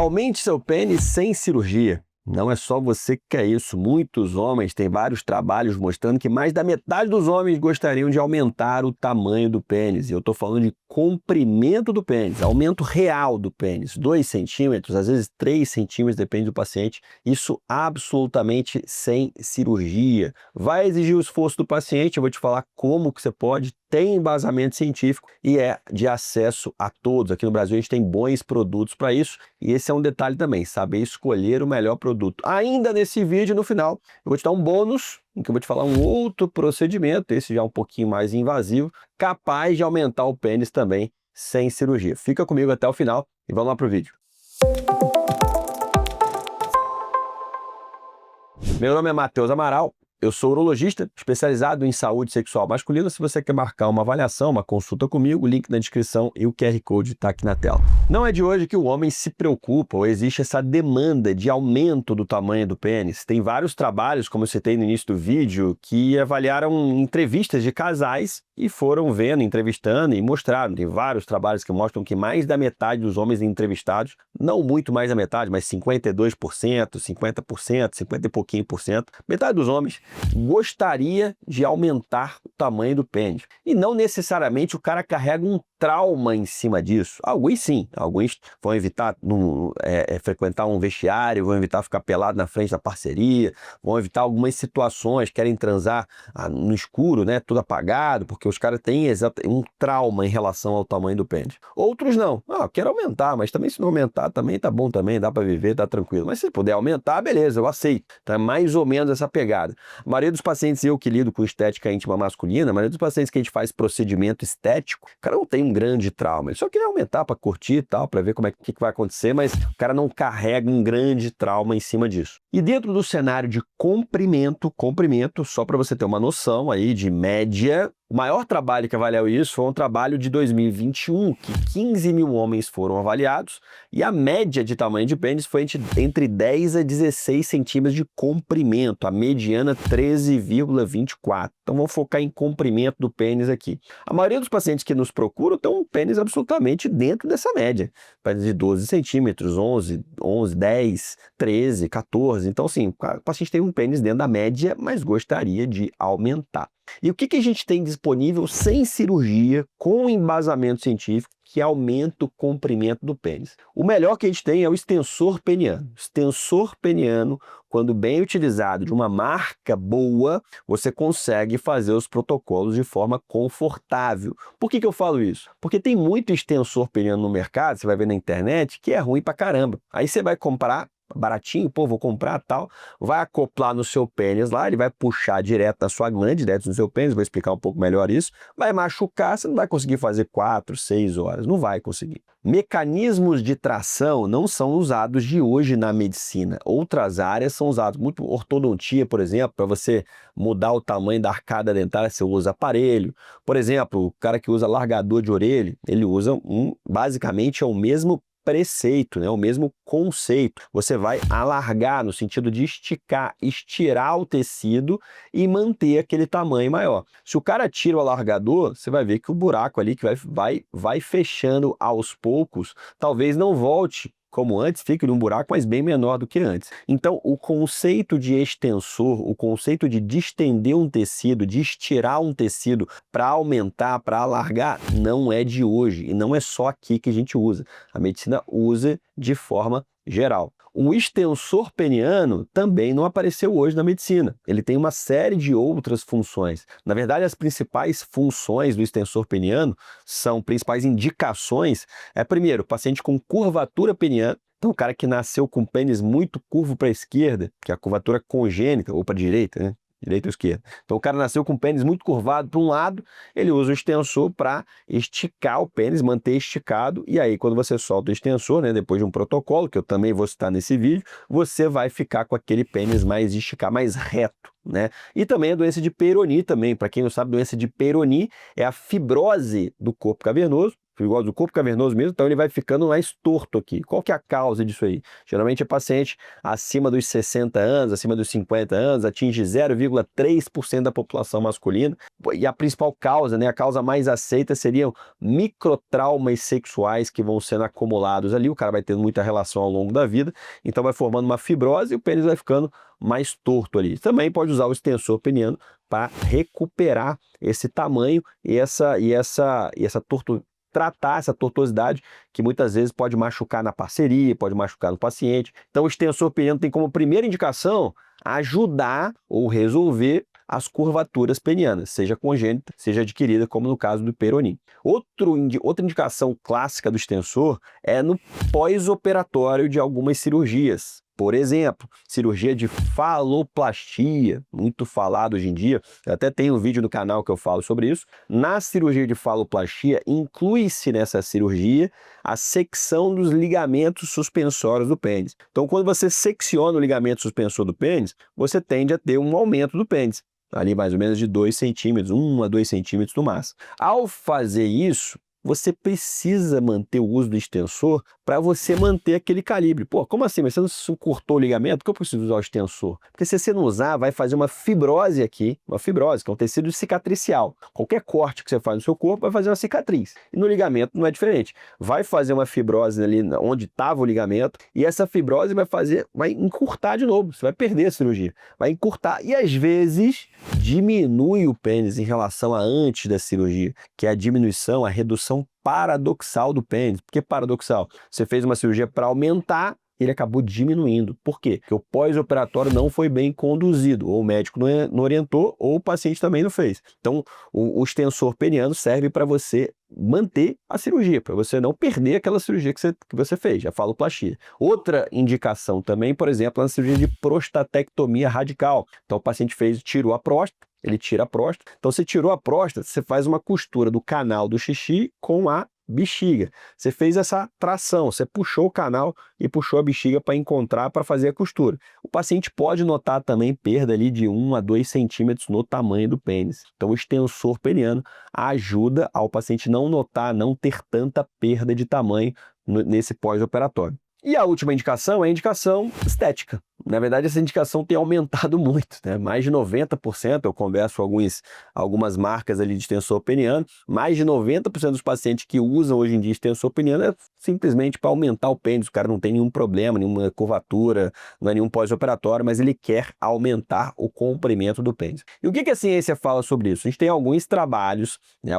Aumente seu pênis sem cirurgia. Não é só você que quer isso. Muitos homens têm vários trabalhos mostrando que mais da metade dos homens gostariam de aumentar o tamanho do pênis. E eu estou falando de comprimento do pênis, aumento real do pênis. 2 centímetros, às vezes 3 centímetros, depende do paciente. Isso absolutamente sem cirurgia. Vai exigir o esforço do paciente, eu vou te falar como que você pode. Tem embasamento científico e é de acesso a todos. Aqui no Brasil a gente tem bons produtos para isso e esse é um detalhe também, saber escolher o melhor produto. Ainda nesse vídeo, no final, eu vou te dar um bônus em que eu vou te falar um outro procedimento, esse já é um pouquinho mais invasivo, capaz de aumentar o pênis também sem cirurgia. Fica comigo até o final e vamos lá para o vídeo. Meu nome é Matheus Amaral. Eu sou urologista, especializado em saúde sexual masculina. Se você quer marcar uma avaliação, uma consulta comigo, o link na descrição e o QR Code está aqui na tela. Não é de hoje que o homem se preocupa ou existe essa demanda de aumento do tamanho do pênis. Tem vários trabalhos, como eu citei no início do vídeo, que avaliaram entrevistas de casais e foram vendo, entrevistando e mostraram. Tem vários trabalhos que mostram que mais da metade dos homens entrevistados, não muito mais da metade, mas 52%, 50%, 50 e pouquinho por cento, metade dos homens gostaria de aumentar o tamanho do pênis. E não necessariamente o cara carrega um trauma em cima disso. Alguns sim, alguns vão evitar frequentar um vestiário, vão evitar ficar pelado na frente da parceria, vão evitar algumas situações, querem transar no escuro, né, tudo apagado, porque os caras têm um trauma em relação ao tamanho do pênis. Outros não. Quero aumentar, mas também se não aumentar, também tá bom também, dá para viver, tá tranquilo. Mas se puder aumentar, beleza, eu aceito. Então é mais ou menos essa pegada. A maioria dos pacientes, eu que lido com estética íntima masculina, a maioria dos pacientes que a gente faz procedimento estético, o cara não tem um grande trauma. Ele só queria aumentar para curtir e tal, para ver como que vai acontecer, mas o cara não carrega um grande trauma em cima disso. E dentro do cenário de comprimento, só para você ter uma noção aí de média, o maior trabalho que avaliou isso foi um trabalho de 2021, que 15 mil homens foram avaliados e a média de tamanho de pênis foi entre 10 a 16 centímetros de comprimento, a mediana 13,24. Então vamos focar em comprimento do pênis aqui. A maioria dos pacientes que nos procuram tem um pênis absolutamente dentro dessa média. Pênis de 12 centímetros, 11, 10, 13, 14. Então sim, o paciente tem um pênis dentro da média, mas gostaria de aumentar. E o que a gente tem disponível sem cirurgia, com embasamento científico, que aumenta o comprimento do pênis? O melhor que a gente tem é o extensor peniano. Extensor peniano, quando bem utilizado, de uma marca boa, você consegue fazer os protocolos de forma confortável. Por que eu falo isso? Porque tem muito extensor peniano no mercado, você vai ver na internet, que é ruim pra caramba. Aí você vai comprar baratinho, pô, vou comprar tal, vai acoplar no seu pênis lá, ele vai puxar direto na sua glande, direto no seu pênis, vou explicar um pouco melhor isso, vai machucar, você não vai conseguir fazer 4, 6 horas, não vai conseguir. Mecanismos de tração não são usados de hoje na medicina, outras áreas são usados, muito ortodontia, por exemplo, para você mudar o tamanho da arcada dentária, você usa aparelho, por exemplo, o cara que usa largador de orelha, ele usa basicamente é o mesmo preceito, né? O mesmo conceito. Você vai alargar no sentido de estirar o tecido e manter aquele tamanho maior. Se o cara tira o alargador, você vai ver que o buraco ali que vai fechando aos poucos, talvez não volte como antes, fica num buraco, mas bem menor do que antes. Então, o conceito de extensor, o conceito de distender um tecido, de estirar um tecido para aumentar, para alargar, não é de hoje. E não é só aqui que a gente usa. A medicina usa de forma geral. O extensor peniano também não apareceu hoje na medicina. Ele tem uma série de outras funções. Na verdade, as principais funções do extensor peniano principais indicações, primeiro, paciente com curvatura peniana. Então, o cara que nasceu com o pênis muito curvo para a esquerda, que é a curvatura congênita, ou para a direita, né? Direita ou esquerda. Então o cara nasceu com o pênis muito curvado para um lado, ele usa o extensor para esticar o pênis, manter esticado, e aí quando você solta o extensor, né, depois de um protocolo, que eu também vou citar nesse vídeo, você vai ficar com aquele pênis mais esticado, mais reto, né? E também a doença de Peyronie também, para quem não sabe, doença de Peyronie é a fibrose do corpo cavernoso, fibroso do corpo cavernoso mesmo, então ele vai ficando mais torto aqui. Qual que é a causa disso aí? Geralmente é paciente acima dos 60 anos, acima dos 50 anos, atinge 0,3% da população masculina, e a principal causa, né, a causa mais aceita seriam microtraumas sexuais que vão sendo acumulados ali, o cara vai tendo muita relação ao longo da vida, então vai formando uma fibrose e o pênis vai ficando mais torto ali. Também pode usar o extensor peniano para recuperar esse tamanho e tratar essa tortuosidade que muitas vezes pode machucar na parceria, pode machucar no paciente. Então o extensor peniano tem como primeira indicação ajudar ou resolver as curvaturas penianas, seja congênita, seja adquirida, como no caso do peronim. Outra indicação clássica do extensor é no pós-operatório de algumas cirurgias. Por exemplo, cirurgia de faloplastia, muito falado hoje em dia. Eu até tenho um vídeo no canal que eu falo sobre isso. Na cirurgia de faloplastia, inclui-se nessa cirurgia a secção dos ligamentos suspensórios do pênis. Então, quando você secciona o ligamento suspensor do pênis, você tende a ter um aumento do pênis, ali mais ou menos de 2 centímetros, 1 a 2 centímetros no máximo. Ao fazer isso, você precisa manter o uso do extensor para você manter aquele calibre. Pô, como assim? Mas você não cortou o ligamento? Por que eu preciso usar o extensor? Porque se você não usar, vai fazer uma fibrose aqui, uma fibrose, que é um tecido cicatricial. Qualquer corte que você faz no seu corpo vai fazer uma cicatriz. E no ligamento não é diferente. Vai fazer uma fibrose ali onde estava o ligamento e essa fibrose vai encurtar de novo. Você vai perder a cirurgia. Vai encurtar e às vezes diminui o pênis em relação a antes da cirurgia, que é a diminuição, a redução paradoxal do pênis. Por que paradoxal? Você fez uma cirurgia para aumentar, ele acabou diminuindo. Por quê? Porque o pós-operatório não foi bem conduzido, ou o médico não orientou, ou o paciente também não fez. Então, o extensor peniano serve para você manter a cirurgia, para você não perder aquela cirurgia que você fez, a faloplastia. Outra indicação também, por exemplo, é na cirurgia de prostatectomia radical. Então, o paciente tirou a próstata, ele tira a próstata. Então, você tirou a próstata, você faz uma costura do canal do xixi com a bexiga. Você fez essa tração, você puxou o canal e puxou a bexiga para encontrar, para fazer a costura. O paciente pode notar também perda ali de 1 a 2 centímetros no tamanho do pênis. Então, o extensor peniano ajuda ao paciente não notar, não ter tanta perda de tamanho nesse pós-operatório. E a última indicação é a indicação estética. Na verdade, essa indicação tem aumentado muito, né? Mais de 90%, eu converso com algumas marcas ali de extensor peniano, mais de 90% dos pacientes que usam hoje em dia extensor peniano é simplesmente para aumentar o pênis. O cara não tem nenhum problema, nenhuma curvatura, não é nenhum pós-operatório, mas ele quer aumentar o comprimento do pênis. E o que a ciência fala sobre isso? A gente tem alguns trabalhos, né,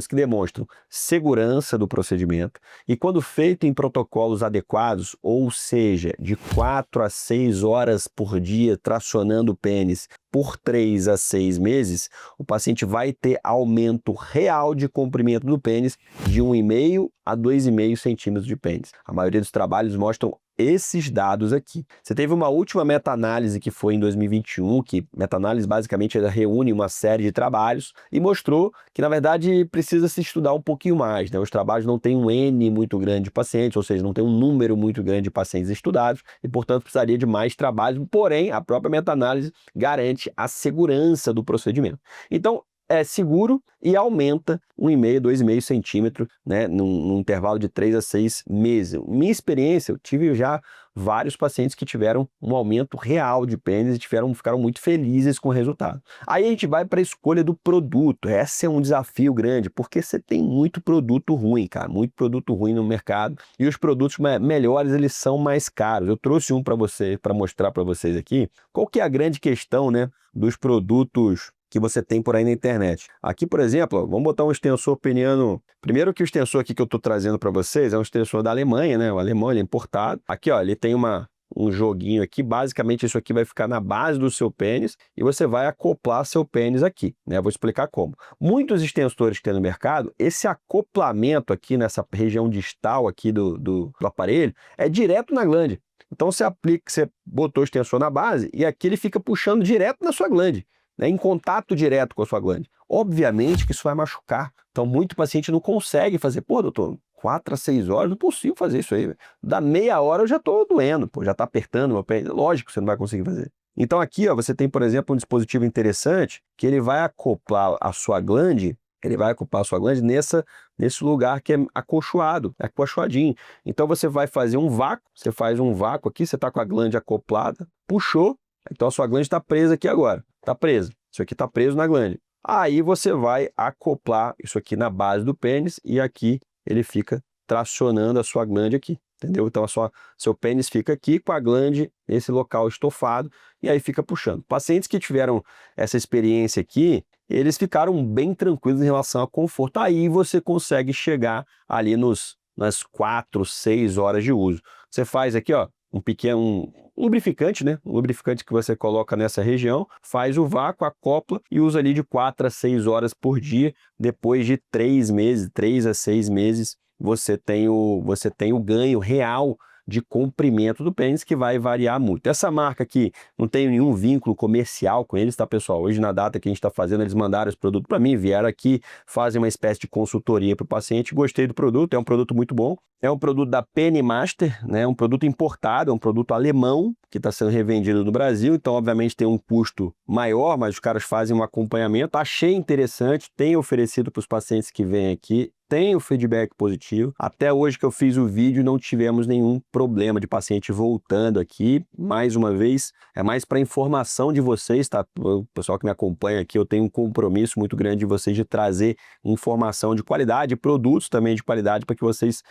que demonstram segurança do procedimento e quando feito em protocolos adequados, ou seja, de 4 a 6 horas por dia tracionando o pênis por 3 a 6 meses, o paciente vai ter aumento real de comprimento do pênis de 1,5 a 2,5 centímetros de pênis. A maioria dos trabalhos mostram esses dados aqui. Você teve uma última meta-análise que foi em 2021, que meta-análise basicamente ela reúne uma série de trabalhos e mostrou que, na verdade, precisa se estudar um pouquinho mais, né? Os trabalhos não têm um N muito grande de pacientes, ou seja, não tem um número muito grande de pacientes estudados e, portanto, precisaria de mais trabalhos, porém, a própria meta-análise garante a segurança do procedimento. Então, é seguro e aumenta 1,5, 2,5 centímetros, né, num intervalo de 3 a 6 meses. Minha experiência, eu tive já vários pacientes que tiveram um aumento real de pênis e ficaram muito felizes com o resultado. Aí a gente vai para a escolha do produto. Esse é um desafio grande, porque você tem muito produto ruim, cara, muito produto ruim no mercado e os produtos melhores, eles são mais caros. Eu trouxe um para mostrar para vocês aqui. Qual que é a grande questão, né, dos produtos que você tem por aí na internet? Aqui, por exemplo, ó, vamos botar um extensor peniano. Primeiro que o extensor aqui que eu estou trazendo para vocês é um extensor da Alemanha, né? O alemão, ele é importado. Aqui, ó, ele tem um joguinho aqui. Basicamente, isso aqui vai ficar na base do seu pênis e você vai acoplar seu pênis aqui, né? Eu vou explicar como. Muitos extensores que tem no mercado, esse acoplamento aqui nessa região distal aqui do aparelho é direto na glande. Então, você botou o extensor na base e aqui ele fica puxando direto na sua glande, né, em contato direto com a sua glande. Obviamente que isso vai machucar. Então, muito paciente não consegue fazer. Pô, doutor, 4 a 6 horas, não consigo fazer isso aí. Da meia hora eu já estou doendo, pô, já está apertando meu pé. Lógico que você não vai conseguir fazer. Então, aqui, ó, você tem, por exemplo, um dispositivo interessante que ele vai acoplar a sua glande Ele vai ocupar a sua glande nesse lugar que é acolchoadinho. Então você vai fazer um vácuo, você faz um vácuo aqui, você está com a glande acoplada, puxou, então a sua glande está presa aqui agora, está presa. Isso aqui está preso na glande. Aí você vai acoplar isso aqui na base do pênis e aqui ele fica tracionando a sua glande aqui, entendeu? Então seu pênis fica aqui com a glande nesse local estofado e aí fica puxando. Pacientes que tiveram essa experiência aqui, eles ficaram bem tranquilos em relação ao conforto. Aí você consegue chegar ali nas 4, 6 horas de uso. Você faz aqui, ó, um lubrificante, né? Um lubrificante que você coloca nessa região, faz o vácuo, acopla e usa ali de 4 a 6 horas por dia. Depois de 3 meses, 3 a 6 meses, você tem o ganho real de comprimento do pênis, que vai variar muito. Essa marca aqui, não tem nenhum vínculo comercial com eles, tá, pessoal? Hoje, na data que a gente está fazendo, eles mandaram esse produto para mim, vieram aqui, fazem uma espécie de consultoria para o paciente. Gostei do produto, é um produto muito bom. É um produto da Penny Master, né? Um produto importado, é um produto alemão que está sendo revendido no Brasil, então obviamente tem um custo maior, mas os caras fazem um acompanhamento. Achei interessante, tenho oferecido para os pacientes que vêm aqui, tem o feedback positivo. Até hoje que eu fiz o vídeo, não tivemos nenhum problema de paciente voltando aqui. Mais uma vez, é mais para informação de vocês, tá? O pessoal que me acompanha aqui, eu tenho um compromisso muito grande de vocês de trazer informação de qualidade, produtos também de qualidade, para que vocês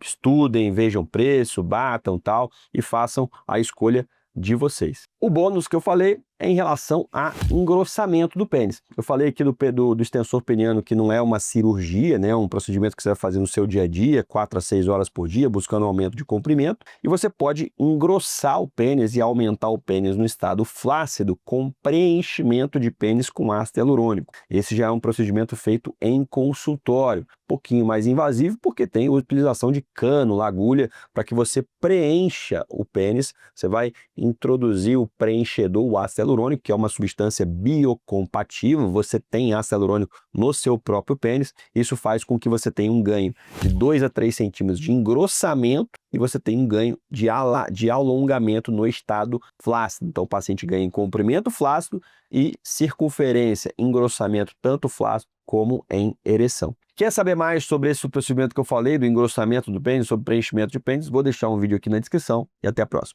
estudem, vejam preço, batam tal e façam a escolha de vocês. O bônus que eu falei é em relação a engrossamento do pênis. Eu falei aqui do extensor peniano, que não é uma cirurgia, né? Um procedimento que você vai fazer no seu dia a dia, 4 a 6 horas por dia, buscando um aumento de comprimento. E você pode engrossar o pênis e aumentar o pênis no estado flácido com preenchimento de pênis com ácido hialurônico. Esse já é um procedimento feito em consultório. Um pouquinho mais invasivo, porque tem a utilização de cano, agulha, para que você preencha o pênis. Você vai introduzir o preenchedor, o ácido hialurônico, que é uma substância biocompatível. Você tem ácido hialurônico no seu próprio pênis. Isso faz com que você tenha um ganho de 2 a 3 centímetros de engrossamento e você tem um ganho de alongamento no estado flácido. Então o paciente ganha em comprimento flácido e circunferência, engrossamento tanto flácido como em ereção. Quer saber mais sobre esse procedimento que eu falei, do engrossamento do pênis, sobre preenchimento de pênis? Vou deixar um vídeo aqui na descrição e até a próxima.